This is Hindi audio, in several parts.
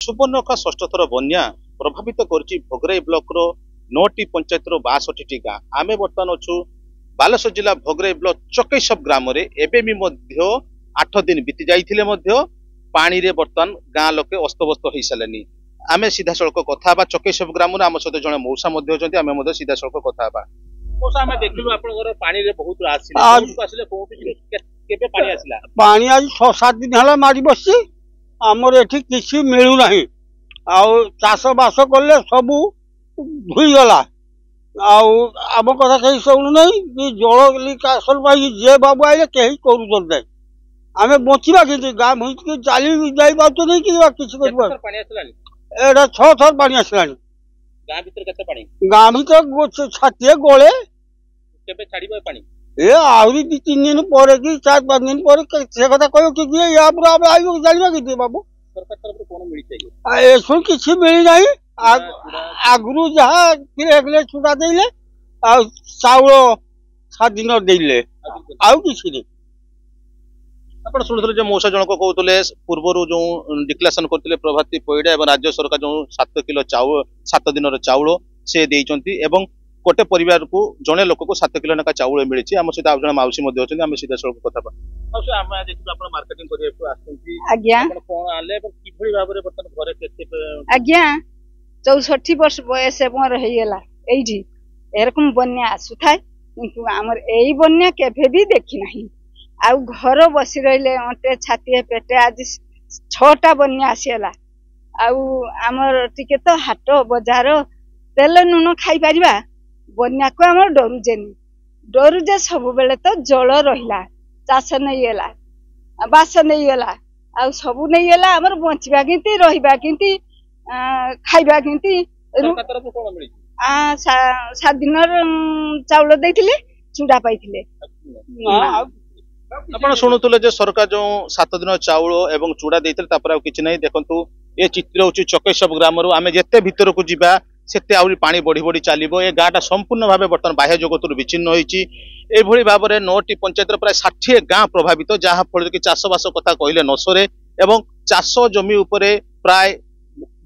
सुवर्णरेखा षष्ठ थर बन्या प्रभावित करछि भोगराई ब्लॉक रो 9टी पंचायत रो 62टी गाँ। आमे बर्तमान अछु बालेश्वर जिला भोगराई ब्लॉक चकेशब ग्राम रे एबे भी मध्य 8 दिन बीती जाइथिले मध्य पानी रे बर्तमान गाँ लोके अस्तव्यस्त होई सालेनी। आमे सीधा सड़क कथा बा चकेशब ग्राम रे आम सहित जणे मौसा मध्य होचंती। आमे मध्य सीधा सड़क कथा बा मौसा आमे देखलु आपन घर पानी रे बहुत आसिले कोन आसिले कोन केबे पानी आसिला पानी आज 6-7 दिन हला मारी बसछि। आमर एठी किछि मिलु नाही आउ चाष बास कले सबु धुई गला आउ आम कथा कहीं शुणु नहीं कि जल असल पाई जे बाबू आइले कहीं करू दे आमे बचिबा कि गाँ भूत चली जाई पाउछ नहीं कि किछि करबा पानी आसलानी एडा 6 थर पानी आसलानी। गाँ भीतर केते पानी गाँ भीतर छातिए गले केबे छाड़ीबो पानी ए आउरी 2-3 दिन पर कि 4-5 दिन पर से कथा कहो कि या पूरा आबे आइयो जानिबा कि बाबू सरकार तरफ कोन मिली चाहिए एसो किछि मिली नाही। आगुरु जहा फिर एकले छुटा देले आ चाउल 7 दिन देले आउ किछि नहीं। आपण सुनथले जे मौसा जणक कहउतले पूर्वरु जो डिक्लेरेशन करथिले प्रभाती पइडा एवं राज्य सरकार जो 7 किलो चाउल 7 दिन रो चाउल से देइचंती एवं कोटे परिवार को जने लोक को 7 किलो नका चाउल मिलिछि। हम सहित आ जण माउसी मध्ये होचंती। हम सीधा सड़क कथा बा माउसी हम देखि आपण मार्केटिंग करिया को आछंती आज्ञा आपण कोन आले एवं किभଳି भाबरे बर्तन घरे केते आज्ञा 64 वर्ष बयस मोर हेला एठी एरकम बन्या आसुथाय किंतु हमर एई बन्या केभे भी देखि नाही आउ घर बसी रहिले ओटे छाती पेटे आज 6टा बन्या आसीला आउ हमर टिके तो हाट बाजार तेल नुन खाई परिबा बन्या को हमर डरुजे सब बेले तो जल रहिला चाष नहीं गेला बास नहीं गेला आउ सब नहीं गेला हमर बंचबा किंती रहिबा किंती खाइबा किंती सरकार तरफ कोन मिली 7 दिन चाउल देथिले चूड़ा पाइथिले। आपण सुनुतले जे सरकार जो 7 दिन चाउल एवं चूड़ा देथिले तापर आ किछि नै देखंतु ए चित्र होछि चकेशब ग्राम रो आमे जेते भीतर को जिबा सेते आउरी पानी बढ़ी बढ़ी चलिबो। ए गाँटा संपूर्ण भाबे बर्तमान बाह्य जगत विच्छिन्न होईछि। ए भଳି भाबरे 9टी पंचायत प्राय 60 गाँ प्रभावित जहा फल कि चाष बास कथा कहले नसरे एवं चाष जमी उपरे प्राय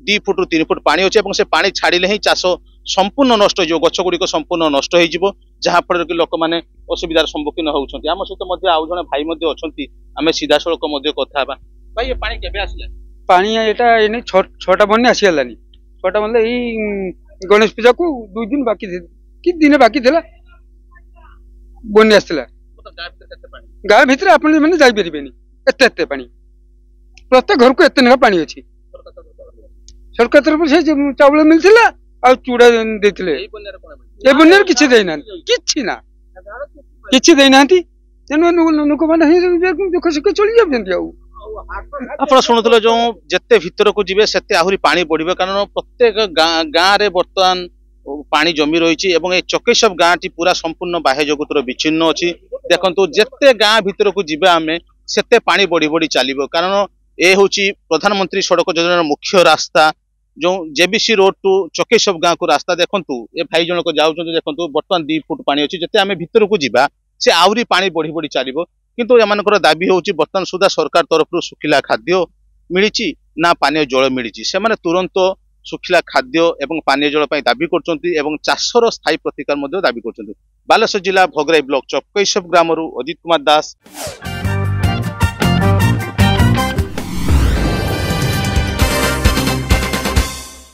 2 फुट 3 फुट पानी अछि एवं से पानी छाड़िले ही चाष संपूर्ण नष्ट हो गछ गुड़ी संपूर्ण नष्ट हो जहा फल कि लोक माने असुविधार सम्मुखीन होउछंती। आम सहित मध्य आउ जने भाई मध्य अछंती। आमे सीधा सड़क मध्य कथा बा भाई ये पानी केबे आसिला पानी एटा एने 6टा बन्या आसीलानी 6टा मतलब ई गणेश पूजा को 2 दिन बाकी थे कि दिन बाकी थिला बन्या आसला गाँ भीतर आपण माने जाई परिबेनी एते पानी प्रत्येक घर को एते नका पानी अछि। सरकार तरफ से चावल मिलथिला आ चूड़ा देथिले ए बन्यार किछि देइना किछि ना किछि देइना तेनु नुको माने दुख सुख चली जाबेंती आउ आपण सुनुतले जो जत्ते भीतर को जिवे सेते आहुरी पानी बढ़िबे कारण प्रत्येक गाँ रे वर्तमान पानी जमी रही एवं ए चकेशब गाँटी पूरा संपूर्ण बाह्य जगत विच्छिन्न अछि। देखंतु जत्ते गाँ भीतर को जिबे आमे सेते पानी बढ़ी बढ़ी चलिबो कारण ए होची प्रधानमंत्री सड़क योजना मुख्य रास्ता जो जेबीसी रोड टू चकेशब गाँ को रास्ता देखंतु ए भाई जन को जाउछन देखंतु वर्तमान 2 फुट पानी अछि जते आमे भीतर को जिबा से आउरी पानी बढ़ी बढ़ी चलिबो। किंतु एमानकर दाबी होची वर्तमान सुधा सरकार तरफ सुखिला खाद्य मिलिछि ना पानीय जल मिलिछि से माने तुरंत सुखिला खाद्य एवं पानीय जल पई दाबी करचंती एवं चाषर स्थायी प्रतिकार मध्ये दाबी करचंती। बालेश्वर जिला भोगराई ब्लॉक चकेशब ग्राम अजित कुमार दास।